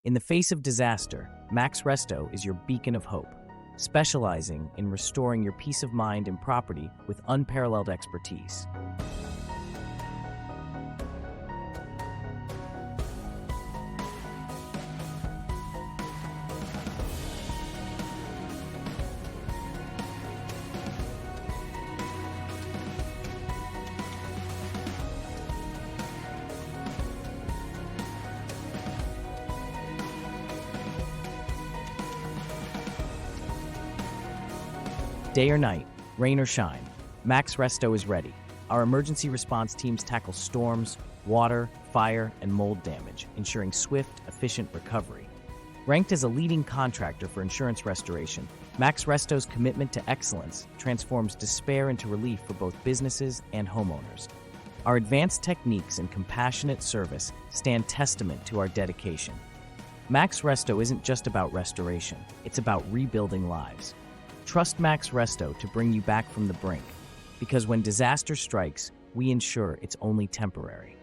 In the face of disaster, MaxResto is your beacon of hope, specializing in restoring your peace of mind and property with unparalleled expertise. Day or night, rain or shine, MaxResto is ready. Our emergency response teams tackle storms, water, fire, and mold damage, ensuring swift, efficient recovery. Ranked as a leading contractor for insurance restoration, MaxResto's commitment to excellence transforms despair into relief for both businesses and homeowners. Our advanced techniques and compassionate service stand testament to our dedication. MaxResto isn't just about restoration, it's about rebuilding lives. Trust MaxResto to bring you back from the brink, because when disaster strikes, we ensure it's only temporary.